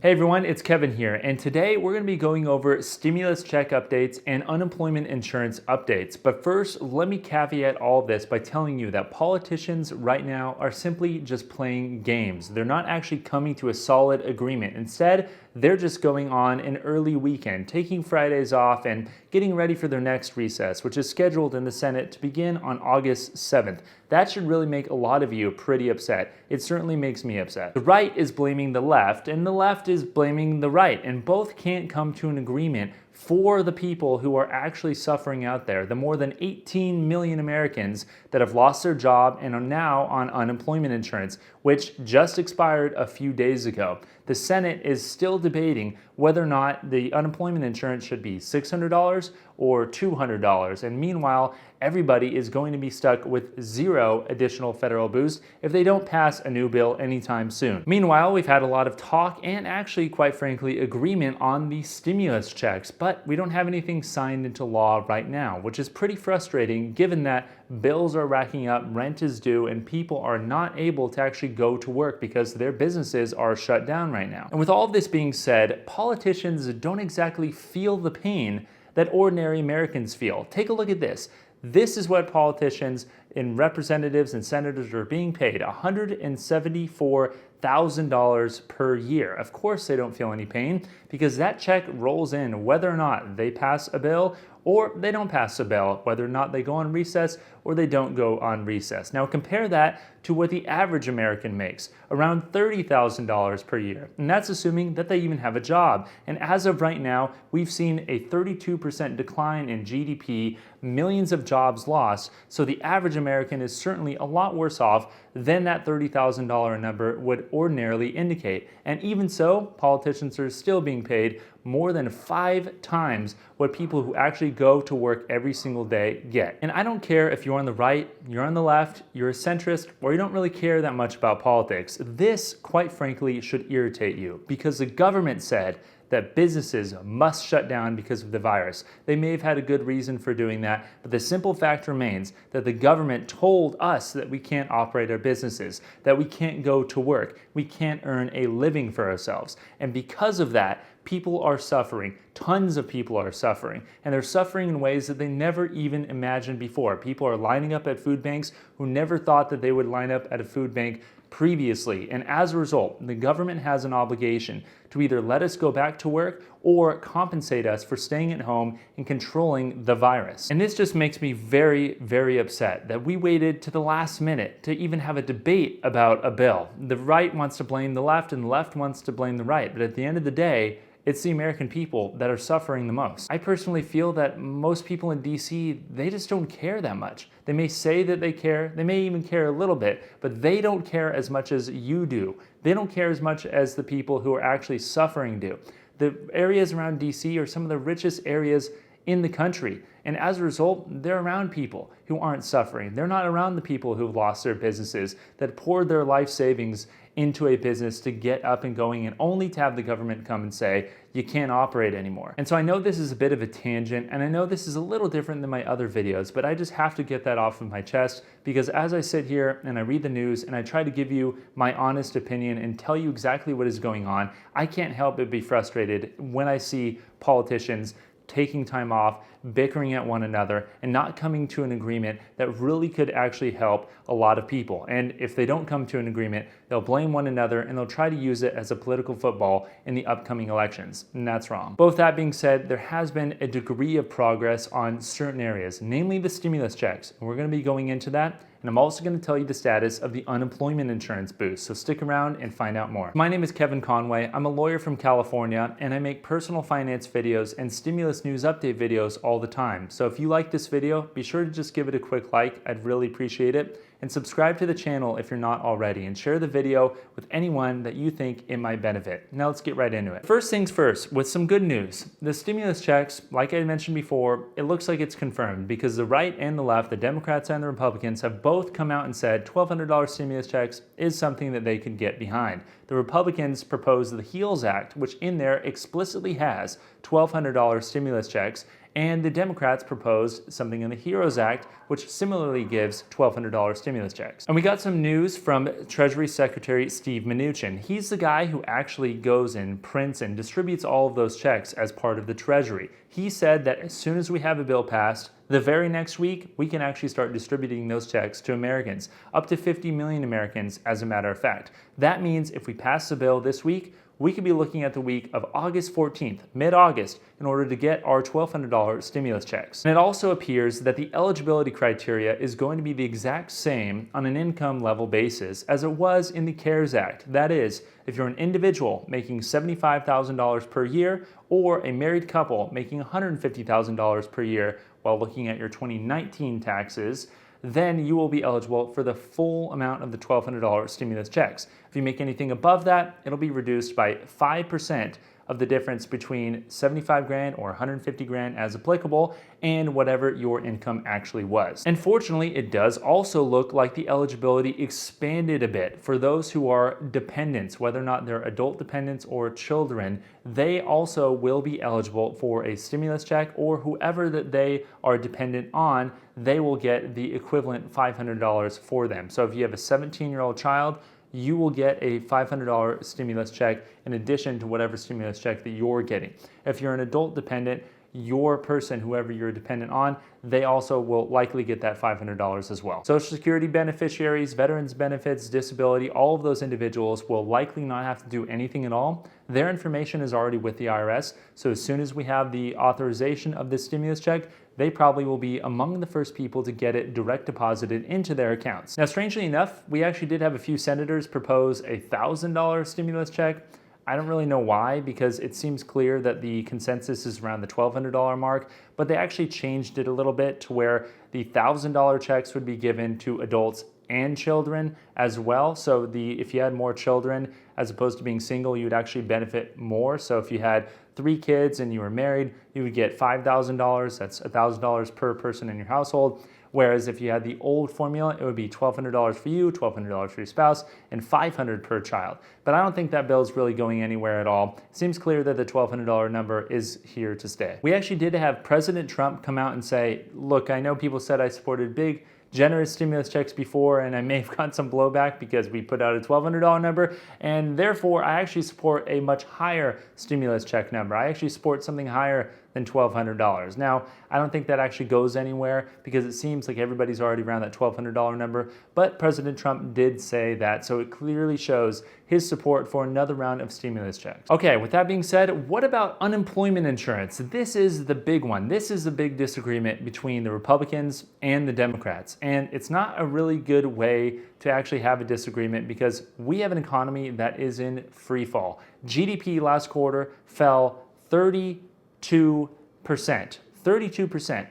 Hey everyone, it's Kevin here, and today we're going to be going over stimulus check updates and unemployment insurance updates. But first, let me caveat all this by telling you that politicians right now are simply just playing games. They're not actually coming to a solid agreement. Instead, they're just going on an early weekend, taking Fridays off and getting ready for their next recess, which is scheduled in the Senate to begin on August 7th. That should really make a lot of you pretty upset. It certainly makes me upset. The right is blaming the left, and the left is blaming the right, and both can't come to an agreement for the people who are actually suffering out there, the more than 18 million Americans that have lost their job and are now on unemployment insurance, which just expired a few days ago. The Senate is still debating whether or not the unemployment insurance should be $600 or $200, and meanwhile, everybody is going to be stuck with zero additional federal boost if they don't pass a new bill anytime soon. Meanwhile, we've had a lot of talk and actually, quite frankly, agreement on the stimulus checks, but we don't have anything signed into law right now, which is pretty frustrating given that bills are racking up, rent is due, and people are not able to actually go to work because their businesses are shut down right now. And with all of this being said, politicians don't exactly feel the pain that ordinary Americans feel. Take a look at this. This is what politicians and representatives and senators are being paid, $174,000 per year. Of course they don't feel any pain because that check rolls in whether or not they pass a bill or they don't pass a bill, whether or not they go on recess or they don't go on recess. Now compare that to what the average American makes, around $30,000 per year. And that's assuming that they even have a job. And as of right now, we've seen a 32% decline in GDP, millions of jobs lost. So the average American is certainly a lot worse off than that $30,000 number would ordinarily indicate. And even so, politicians are still being paid more than 5 times what people who actually go to work every single day get. And I don't care if you're on the right, you're on the left, you're a centrist, or you don't really care that much about politics. This, quite frankly, should irritate you because the government said that businesses must shut down because of the virus. They may have had a good reason for doing that, but the simple fact remains that the government told us that we can't operate our businesses, that we can't go to work, we can't earn a living for ourselves. And because of that, people are suffering. Tons of people are suffering, and they're suffering in ways that they never even imagined before. People are lining up at food banks who never thought that they would line up at a food bank previously. And as a result, the government has an obligation to either let us go back to work or compensate us for staying at home and controlling the virus. And this just makes me very, very upset that we waited to the last minute to even have a debate about a bill. The right wants to blame the left and the left wants to blame the right. But at the end of the day, it's the American people that are suffering the most. I personally feel that most people in DC, they just don't care that much. They may say that they care, they may even care a little bit, but they don't care as much as you do. They don't care as much as the people who are actually suffering do. The areas around DC are some of the richest areas in the country. And as a result, they're around people who aren't suffering. They're not around the people who've lost their businesses, that poured their life savings into a business to get up and going and only to have the government come and say, you can't operate anymore. And so I know this is a bit of a tangent, and I know this is a little different than my other videos, but I just have to get that off of my chest because as I sit here and I read the news and I try to give you my honest opinion and tell you exactly what is going on, I can't help but be frustrated when I see politicians taking time off, bickering at one another, and not coming to an agreement that really could actually help a lot of people. And if they don't come to an agreement, they'll blame one another and they'll try to use it as a political football in the upcoming elections. And that's wrong. Both that being said, there has been a degree of progress on certain areas, namely the stimulus checks. And we're going to be going into that. And I'm also going to tell you the status of the unemployment insurance boost, so stick around and find out more. My name is Kevin Conway. I'm a lawyer from California, and I make personal finance videos and stimulus news update videos all the time. So if you like this video, be sure to just give it a quick like. I'd really appreciate it. And subscribe to the channel if you're not already, and share the video with anyone that you think it might benefit. Now let's get right into it. First things first, with some good news. The stimulus checks, like I mentioned before, it looks like it's confirmed because the right and the left, the Democrats and the Republicans, have both come out and said $1,200 stimulus checks is something that they could get behind. The Republicans proposed the HEALS Act, which in there explicitly has $1,200 stimulus checks, and the Democrats proposed something in the HEROES Act, which similarly gives $1,200 stimulus checks. And we got some news from Treasury Secretary Steven Mnuchin. He's the guy who actually goes and prints and distributes all of those checks as part of the Treasury. He said that as soon as we have a bill passed, the very next week, we can actually start distributing those checks to Americans, up to 50 million Americans, as a matter of fact. That means if we pass the bill this week, we could be looking at the week of August 14th, mid-August, in order to get our $1,200 stimulus checks. And it also appears that the eligibility criteria is going to be the exact same on an income level basis as it was in the CARES Act. That is, if you're an individual making $75,000 per year or a married couple making $150,000 per year while looking at your 2019 taxes, then you will be eligible for the full amount of the $1,200 stimulus checks. If you make anything above that, it'll be reduced by 5% of the difference between 75 grand or 150 grand as applicable and whatever your income actually was. And fortunately, it does also look like the eligibility expanded a bit for those who are dependents, whether or not they're adult dependents or children. They also will be eligible for a stimulus check, or whoever that they are dependent on, they will get the equivalent $500 for them. So if you have a 17-year-old child, you will get a $500 stimulus check in addition to whatever stimulus check that you're getting. If you're an adult dependent, your person, whoever you're dependent on, they also will likely get that $500 as well. Social Security beneficiaries, veterans benefits, disability, all of those individuals will likely not have to do anything at all. Their information is already with the IRS, so as soon as we have the authorization of this stimulus check, they probably will be among the first people to get it direct deposited into their accounts. Now, strangely enough, we actually did have a few senators propose a $1,000 stimulus check. I don't really know why, because it seems clear that the consensus is around the $1,200 mark, but they actually changed it a little bit to where the $1,000 checks would be given to adults and children as well. So if you had more children as opposed to being single, you would actually benefit more. So if you had 3 kids and you were married, you would get $5,000. That's $1,000 per person in your household. Whereas if you had the old formula, it would be $1,200 for you, $1,200 for your spouse, and $500 per child. But I don't think that bill is really going anywhere at all. It seems clear that the $1,200 number is here to stay. We actually did have President Trump come out and say, look, I know people said I supported big, generous stimulus checks before, and I may have gotten some blowback because we put out a $1,200 number, and therefore I actually support a much higher stimulus check number. I actually support something higher than $1,200. Now, I don't think that actually goes anywhere because it seems like everybody's already around that $1,200 number, but President Trump did say that, so it clearly shows his support for another round of stimulus checks. Okay, with that being said, what about unemployment insurance? This is the big one. This is the big disagreement between the Republicans and the Democrats, and it's not a really good way to actually have a disagreement because we have an economy that is in free fall. GDP last quarter fell 32%,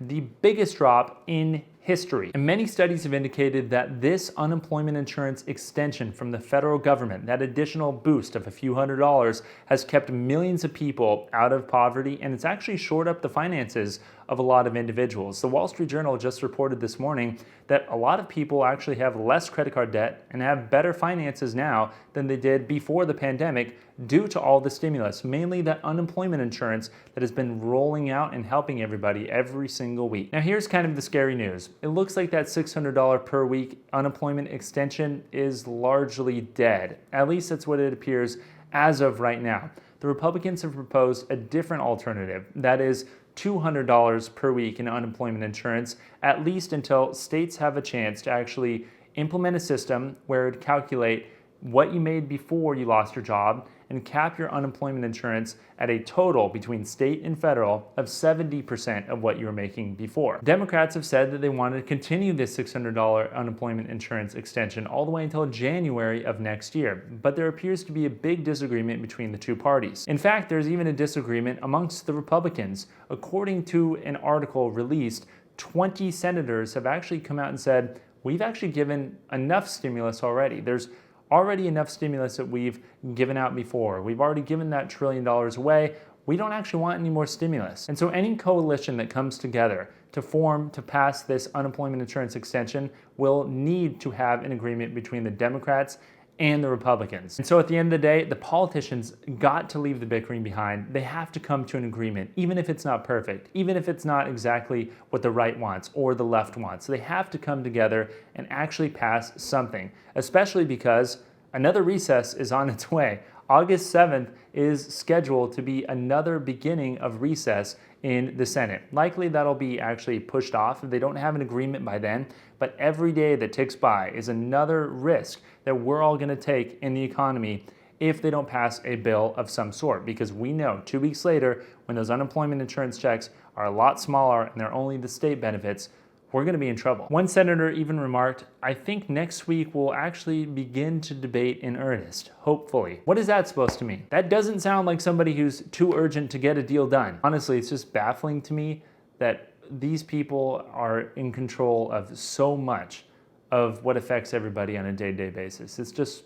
the biggest drop in history. And many studies have indicated that this unemployment insurance extension from the federal government, that additional boost of a few $100s, has kept millions of people out of poverty, and it's actually shored up the finances of a lot of individuals. The Wall Street Journal just reported this morning that a lot of people actually have less credit card debt and have better finances now than they did before the pandemic due to all the stimulus, mainly that unemployment insurance that has been rolling out and helping everybody every single week. Now here's kind of the scary news. It looks like that $600 per week unemployment extension is largely dead. At least that's what it appears as of right now. The Republicans have proposed a different alternative, that is $200 per week in unemployment insurance, at least until states have a chance to actually implement a system where it would calculate what you made before you lost your job and cap your unemployment insurance at a total between state and federal of 70% of what you were making before. Democrats have said that they want to continue this $600 unemployment insurance extension all the way until January of next year, but there appears to be a big disagreement between the two parties. In fact, there's even a disagreement amongst the Republicans. According to an article released, 20 senators have actually come out and said, we've actually given enough stimulus already. There's already enough stimulus that we've given out before. We've already given that $1 trillion away. We don't actually want any more stimulus. And so any coalition that comes together to pass this unemployment insurance extension will need to have an agreement between the Democrats and the Republicans. And so at the end of the day, the politicians got to leave the bickering behind. They have to come to an agreement, even if it's not perfect, even if it's not exactly what the right wants or the left wants. So they have to come together and actually pass something, especially because another recess is on its way. August 7th is scheduled to be another beginning of recess in the Senate. Likely that'll be actually pushed off if they don't have an agreement by then, but every day that ticks by is another risk that we're all going to take in the economy if they don't pass a bill of some sort, because we know 2 weeks later, when those unemployment insurance checks are a lot smaller and they're only the state benefits, we're going to be in trouble. One senator even remarked, "I think next week we'll actually begin to debate in earnest, hopefully." What is that supposed to mean? That doesn't sound like somebody who's too urgent to get a deal done. Honestly, it's just baffling to me that these people are in control of so much of what affects everybody on a day-to-day basis. It's just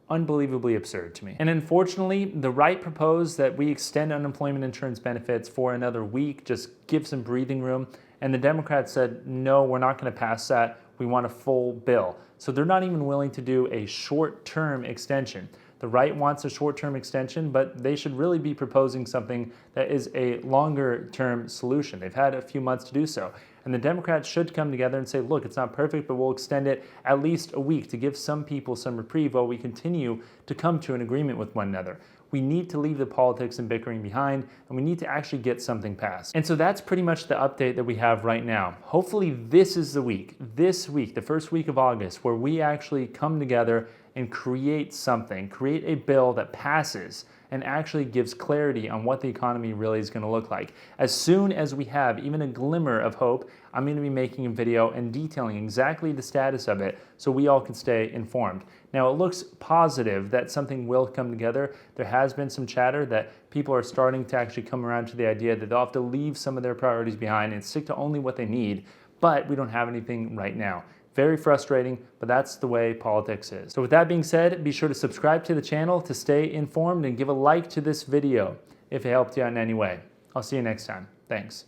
unbelievably absurd to me. And unfortunately, the right proposed that we extend unemployment insurance benefits for another week, just give some breathing room. And the Democrats said, no, we're not going to pass that. We want a full bill. So they're not even willing to do a short-term extension. The right wants a short-term extension, but they should really be proposing something that is a longer-term solution. They've had a few months to do so. And the Democrats should come together and say, look, it's not perfect, but we'll extend it at least a week to give some people some reprieve while we continue to come to an agreement with one another. We need to leave the politics and bickering behind, and we need to actually get something passed. And so that's pretty much the update that we have right now. Hopefully this is the week, the first week of August, where we actually come together and create something, create a bill that passes and actually gives clarity on what the economy really is going to look like. As soon as we have even a glimmer of hope, I'm going to be making a video and detailing exactly the status of it so we all can stay informed. Now, it looks positive that something will come together. There has been some chatter that people are starting to actually come around to the idea that they'll have to leave some of their priorities behind and stick to only what they need, but we don't have anything right now. Very frustrating, but that's the way politics is. So with that being said, be sure to subscribe to the channel to stay informed and give a like to this video if it helped you out in any way. I'll see you next time. Thanks.